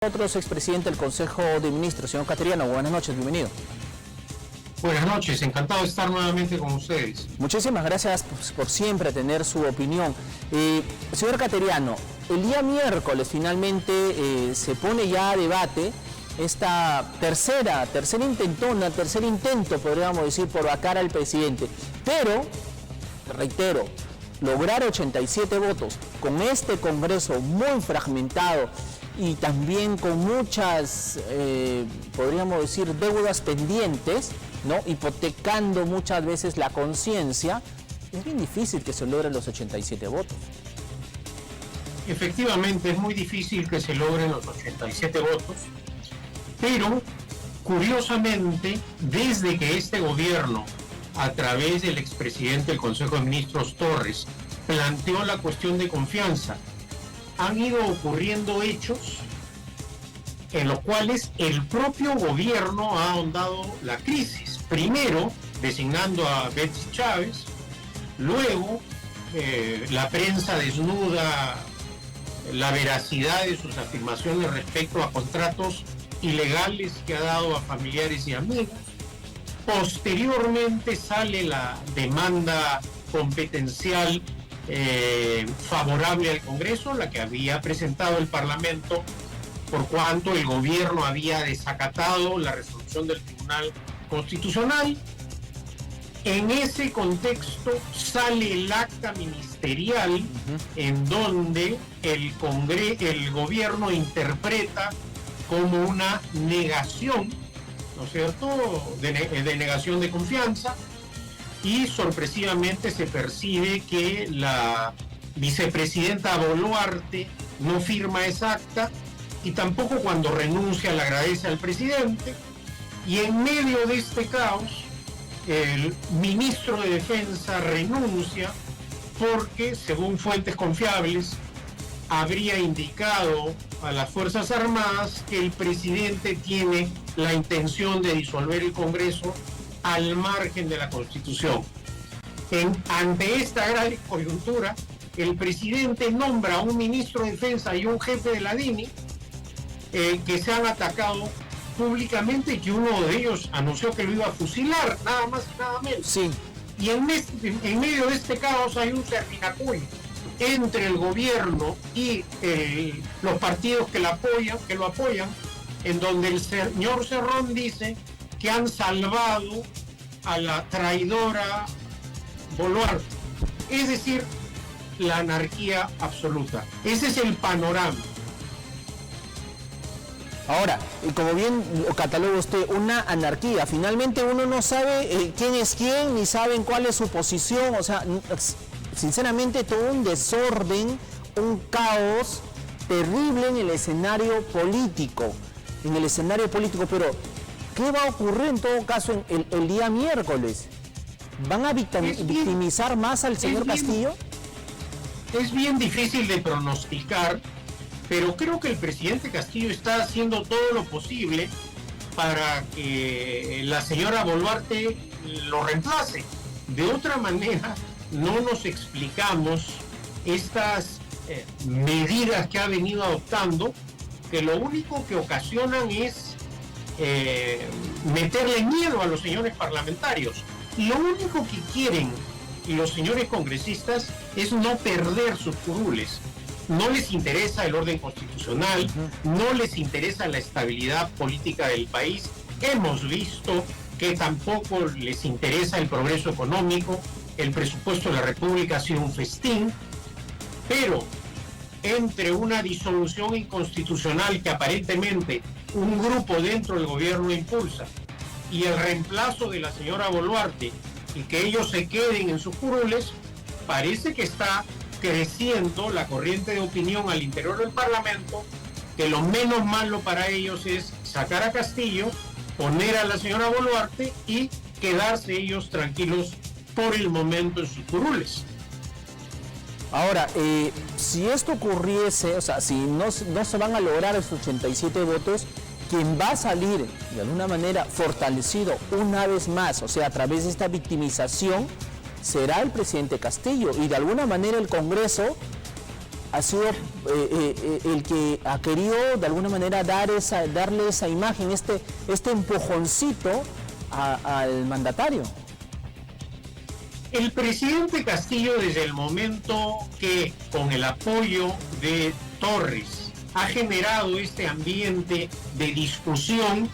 Nosotros, expresidente del Consejo de Ministros, señor Cateriano. Buenas noches, bienvenido. Buenas noches, encantado de estar nuevamente con ustedes. Muchísimas gracias por siempre tener su opinión. Señor Cateriano, el día miércoles finalmente se pone ya a debate esta tercer intento, podríamos decir, por vacar al presidente. Pero, reitero, lograr 87 votos con este Congreso muy fragmentado y también con muchas, podríamos decir, deudas pendientes, ¿no? Hipotecando muchas veces la conciencia, es bien difícil que se logren los 87 votos. Efectivamente, es muy difícil que se logren los 87 votos, pero curiosamente, desde que este gobierno, a través del expresidente del Consejo de Ministros Torres, planteó la cuestión de confianza, han ido ocurriendo hechos en los cuales el propio gobierno ha ahondado la crisis. Primero, designando a Betsy Chávez, luego la prensa desnuda la veracidad de sus afirmaciones respecto a contratos ilegales que ha dado a familiares y amigos. Posteriormente sale la demanda competencial favorable al Congreso, la que había presentado el Parlamento, por cuanto el gobierno había desacatado la resolución del Tribunal Constitucional. En ese contexto sale el acta ministerial en donde el gobierno interpreta como una negación, ¿no es cierto?, de negación de confianza, y sorpresivamente se percibe que la vicepresidenta Boluarte no firma esa acta y tampoco cuando renuncia le agradece al presidente, y en medio de este caos el ministro de Defensa renuncia porque, según fuentes confiables, habría indicado a las Fuerzas Armadas que el presidente tiene la intención de disolver el Congreso al margen de la Constitución. Ante esta grave coyuntura, el presidente nombra a un ministro de Defensa y un jefe de la DINI que se han atacado públicamente, y que uno de ellos anunció que lo iba a fusilar, nada más y nada menos. Sí. Y en medio de este caos hay un terminacuy entre el gobierno y los partidos que lo apoyan, en donde el señor Cerrón dice que han salvado a la traidora Boluarte. Es decir, la anarquía absoluta. Ese es el panorama. Ahora, como bien lo cataloga usted, una anarquía. Finalmente uno no sabe quién es quién, ni saben cuál es su posición. O sea, sinceramente todo un desorden, un caos terrible en el escenario político. Pero ¿qué va a ocurrir en todo caso el día miércoles? ¿Van a victimizar más al señor Castillo? Es bien difícil de pronosticar, pero creo que el presidente Castillo está haciendo todo lo posible para que la señora Boluarte lo reemplace. De otra manera, no nos explicamos estas medidas que ha venido adoptando, que lo único que ocasionan es meterle miedo a los señores parlamentarios. Lo único que quieren los señores congresistas es no perder sus curules. No les interesa el orden constitucional, no les interesa la estabilidad política del país. Hemos visto que tampoco les interesa el progreso económico. El presupuesto de la República ha sido un festín, pero entre una disolución inconstitucional que aparentemente un grupo dentro del gobierno impulsa y el reemplazo de la señora Boluarte y que ellos se queden en sus curules, parece que está creciendo la corriente de opinión al interior del Parlamento, que lo menos malo para ellos es sacar a Castillo, poner a la señora Boluarte y quedarse ellos tranquilos por el momento en sus curules. Ahora, si esto ocurriese, o sea, si no se van a lograr esos 87 votos, quien va a salir de alguna manera fortalecido una vez más, o sea, a través de esta victimización, será el presidente Castillo, y de alguna manera el Congreso ha sido el que ha querido de alguna manera darle esa imagen, este empujoncito al mandatario. El presidente Castillo, desde el momento que con el apoyo de Torres ha generado este ambiente de discusión,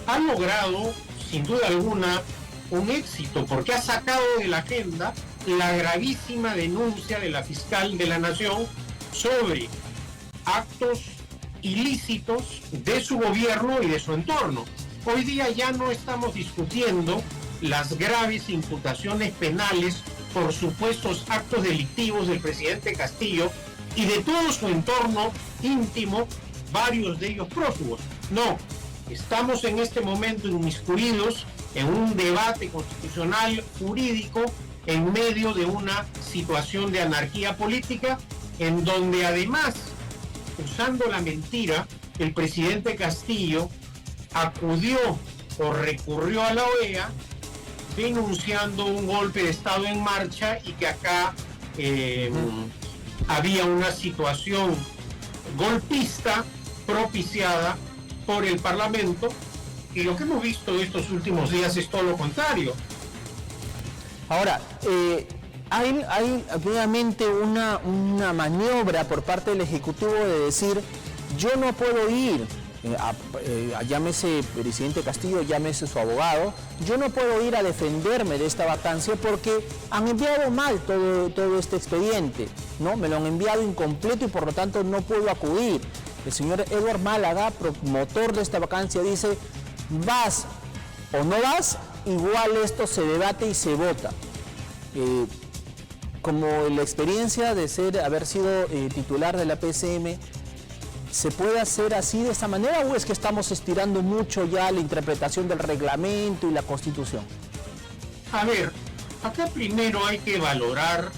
ha logrado sin duda alguna un éxito, porque ha sacado de la agenda la gravísima denuncia de la fiscal de la Nación sobre actos ilícitos de su gobierno y de su entorno. Hoy día ya no estamos discutiendo las graves imputaciones penales por supuestos actos delictivos del presidente Castillo y de todo su entorno íntimo, varios de ellos prófugos. No, estamos en este momento inmiscuidos en un debate constitucional jurídico en medio de una situación de anarquía política, en donde además, usando la mentira, el presidente Castillo acudió o recurrió a la OEA denunciando un golpe de Estado en marcha y que acá había una situación golpista propiciada por el Parlamento, y lo que hemos visto estos últimos días es todo lo contrario. Ahora, hay obviamente una maniobra por parte del Ejecutivo de decir, yo no puedo ir, llámese presidente Castillo, llámese su abogado, yo no puedo ir a defenderme de esta vacancia porque han enviado mal todo este expediente, ¿no? Me lo han enviado incompleto y por lo tanto no puedo acudir. El señor Edward Málaga, promotor de esta vacancia, dice, vas o no vas, igual esto se debate y se vota. Como la experiencia de haber sido titular de la PCM, ¿se puede hacer así de esta manera o es que estamos estirando mucho ya la interpretación del reglamento y la Constitución? A ver, acá primero hay que valorar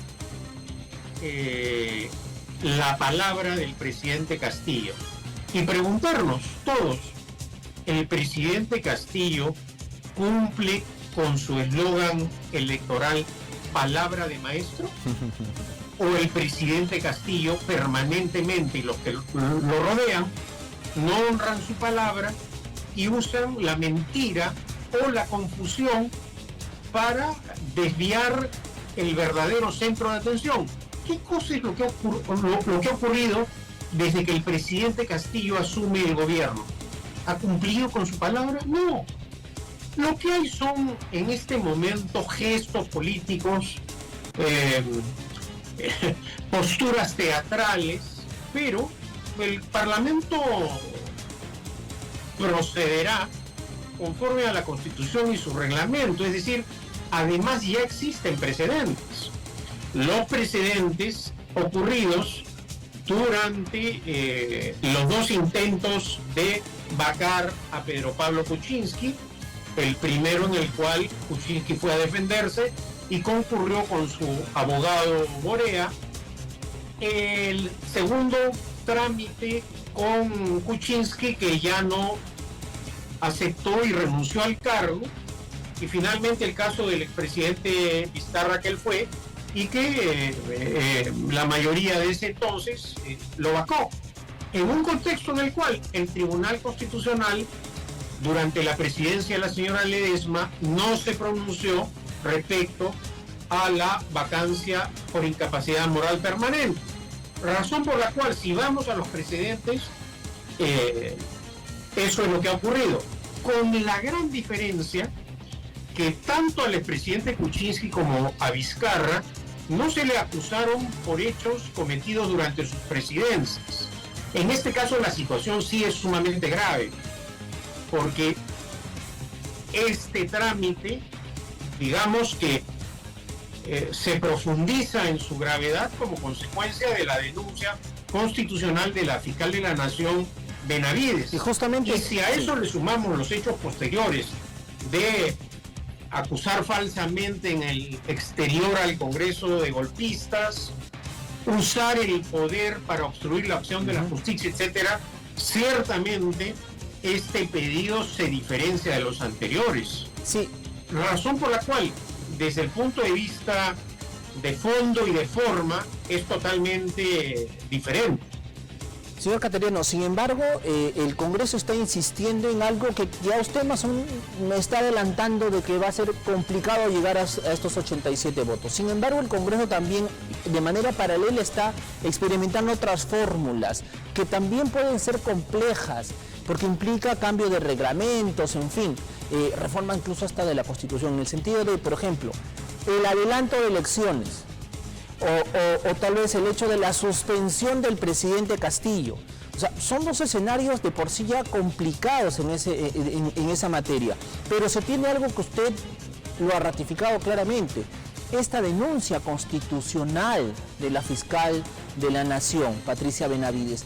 la palabra del presidente Castillo y preguntarnos todos, ¿el presidente Castillo cumple con su eslogan electoral palabra de maestro? ¿O el presidente Castillo permanentemente y los que lo rodean no honran su palabra y usan la mentira o la confusión para desviar el verdadero centro de atención? ¿Qué cosa es lo que ha ocurrido desde que el presidente Castillo asume el gobierno? ¿Ha cumplido con su palabra? No. Lo que hay son en este momento gestos políticos, posturas teatrales, pero el Parlamento procederá conforme a la Constitución y su reglamento, es decir, además ya existen precedentes. Los precedentes ocurridos durante los dos intentos de vacar a Pedro Pablo Kuczynski, el primero en el cual Kuczynski fue a defenderse y concurrió con su abogado Borea, el segundo trámite con Kuczynski, que ya no aceptó y renunció al cargo, y finalmente el caso del expresidente Vizcarra, que él fue, y que la mayoría de ese entonces lo vacó, en un contexto en el cual el Tribunal Constitucional, durante la presidencia de la señora Ledesma, no se pronunció respecto a la vacancia por incapacidad moral permanente. Razón por la cual, si vamos a los precedentes, eso es lo que ha ocurrido, con la gran diferencia que tanto al expresidente Kuczynski como a Vizcarra no se le acusaron por hechos cometidos durante sus presidencias. En este caso la situación sí es sumamente grave, porque este trámite, digamos que se profundiza en su gravedad como consecuencia de la denuncia constitucional de la fiscal de la Nación, Benavides. Y justamente, y si a eso le sumamos los hechos posteriores de acusar falsamente en el exterior al Congreso de golpistas, usar el poder para obstruir la acción de la justicia, etcétera, ciertamente este pedido se diferencia de los anteriores. Sí. Razón por la cual, desde el punto de vista de fondo y de forma es totalmente diferente. Señor Cateriano, sin embargo, el Congreso está insistiendo en algo que ya usted me está adelantando de que va a ser complicado llegar a estos 87 votos. Sin embargo, el Congreso también, de manera paralela, está experimentando otras fórmulas que también pueden ser complejas, porque implica cambio de reglamentos, en fin, reforma incluso hasta de la Constitución, en el sentido de, por ejemplo, el adelanto de elecciones, o tal vez el hecho de la suspensión del presidente Castillo. O sea, son dos escenarios de por sí ya complicados en esa materia, pero se tiene algo que usted lo ha ratificado claramente, esta denuncia constitucional de la fiscal de la Nación, Patricia Benavides,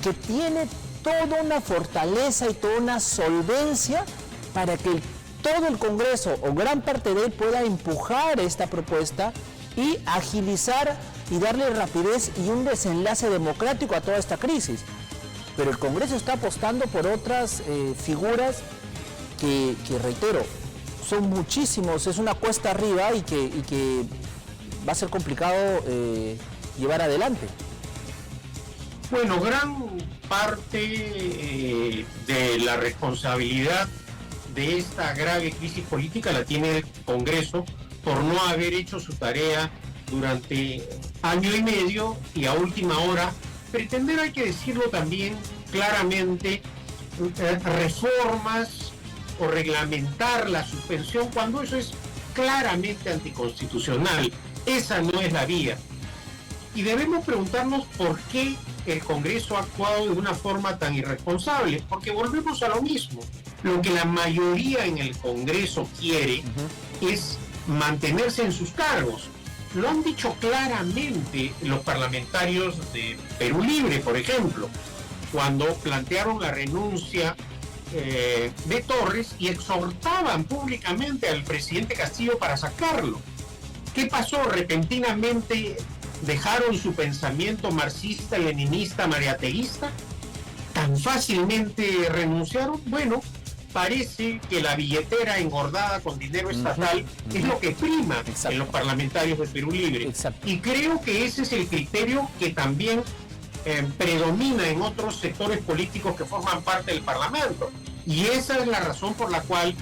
que tiene toda una fortaleza y toda una solvencia para que todo el Congreso o gran parte de él pueda empujar esta propuesta y agilizar y darle rapidez y un desenlace democrático a toda esta crisis. Pero el Congreso está apostando por otras figuras que, reitero, son muchísimos, es una cuesta arriba y que va a ser complicado llevar adelante. Bueno, gran parte de la responsabilidad de esta grave crisis política la tiene el Congreso por no haber hecho su tarea durante año y medio y a última hora pretender, hay que decirlo también claramente, reformas o reglamentar la suspensión cuando eso es claramente anticonstitucional. Esa no es la vía. Y debemos preguntarnos por qué el Congreso ha actuado de una forma tan irresponsable, porque volvemos a lo mismo. Lo que la mayoría en el Congreso quiere es mantenerse en sus cargos. Lo han dicho claramente los parlamentarios de Perú Libre, por ejemplo, cuando plantearon la renuncia de Torres y exhortaban públicamente al presidente Castillo para sacarlo. ¿Qué pasó? Repentinamente dejaron su pensamiento marxista, leninista, mariateísta. ¿Tan fácilmente renunciaron? Bueno, parece que la billetera engordada con dinero estatal es lo que prima en los parlamentarios de Perú Libre. Y creo que ese es el criterio que también predomina en otros sectores políticos que forman parte del Parlamento. Y esa es la razón por la cual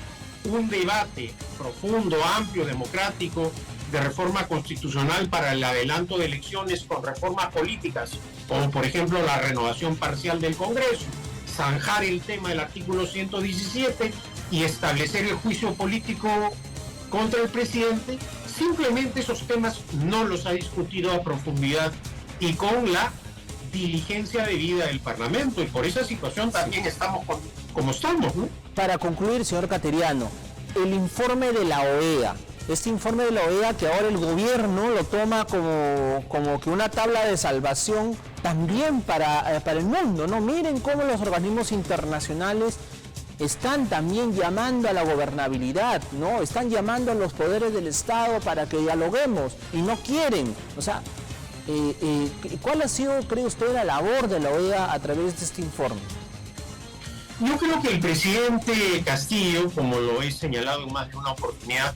un debate profundo, amplio, democrático, de reforma constitucional para el adelanto de elecciones con reformas políticas, como por ejemplo la renovación parcial del Congreso, zanjar el tema del artículo 117 y establecer el juicio político contra el presidente, simplemente esos temas no los ha discutido a profundidad y con la diligencia debida del Parlamento, y por esa situación también estamos como estamos, ¿no? Para concluir, señor Cateriano, el informe de la OEA, este informe de la OEA que ahora el gobierno lo toma como que una tabla de salvación también para el mundo, ¿no? Miren cómo los organismos internacionales están también llamando a la gobernabilidad, ¿no? Están llamando a los poderes del Estado para que dialoguemos y no quieren. O sea, ¿cuál ha sido, cree usted, la labor de la OEA a través de este informe? Yo creo que el presidente Castillo, como lo he señalado en más de una oportunidad,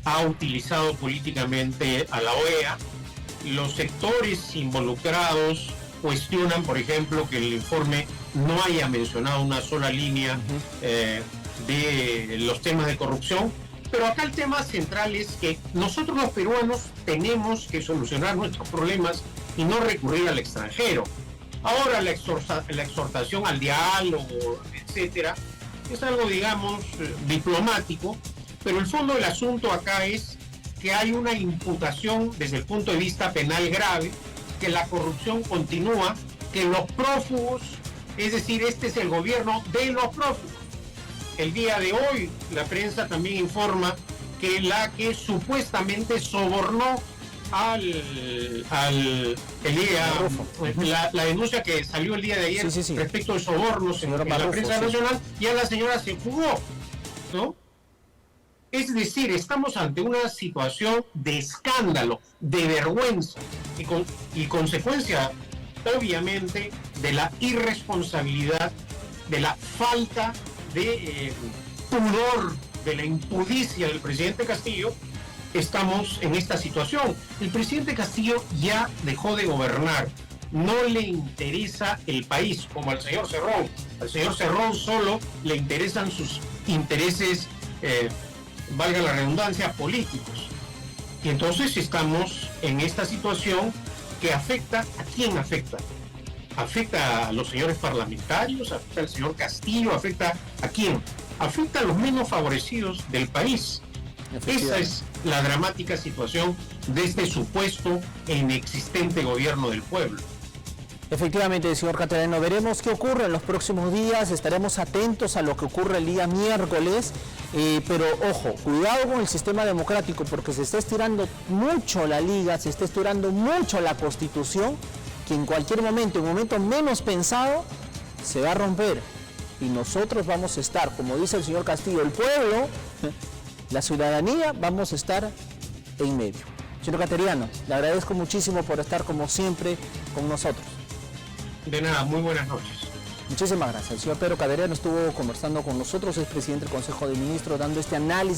ha utilizado políticamente a la OEA. Los sectores involucrados cuestionan, por ejemplo, que el informe no haya mencionado una sola línea de los temas de corrupción, pero acá el tema central es que nosotros los peruanos tenemos que solucionar nuestros problemas y no recurrir al extranjero. Ahora la exhortación al diálogo, etcétera, es algo, digamos, diplomático, pero el fondo del asunto acá es que hay una imputación desde el punto de vista penal grave, que la corrupción continúa, que los prófugos, es decir, este es el gobierno de los prófugos. El día de hoy la prensa también informa que la que supuestamente sobornó la denuncia que salió el día de ayer respecto de sobornos en la prensa nacional, ya la señora se fugó, ¿no? Es decir, estamos ante una situación de escándalo, de vergüenza y consecuencia, obviamente, de la irresponsabilidad, de la falta de pudor, de la impudicia del presidente Castillo, estamos en esta situación. El presidente Castillo ya dejó de gobernar. No le interesa el país, como al señor Cerrón. Al señor Cerrón solo le interesan sus intereses, valga la redundancia, políticos. Y entonces estamos en esta situación que afecta, ¿a quién afecta? Afecta a los señores parlamentarios, afecta al señor Castillo, afecta a quién? Afecta a los menos favorecidos del país. Esa es la dramática situación de este supuesto e inexistente gobierno del pueblo. Efectivamente, señor Caterino, veremos qué ocurre en los próximos días, estaremos atentos a lo que ocurre el día miércoles, pero ojo, cuidado con el sistema democrático, porque se está estirando mucho la liga, se está estirando mucho la Constitución, que en cualquier momento, en un momento menos pensado, se va a romper. Y nosotros vamos a estar, como dice el señor Castillo, el pueblo, la ciudadanía, vamos a estar en medio. Señor Cateriano, le agradezco muchísimo por estar como siempre con nosotros. De nada, muy buenas noches. Muchísimas gracias. El señor Pedro Cateriano estuvo conversando con nosotros, es presidente del Consejo de Ministros, dando este análisis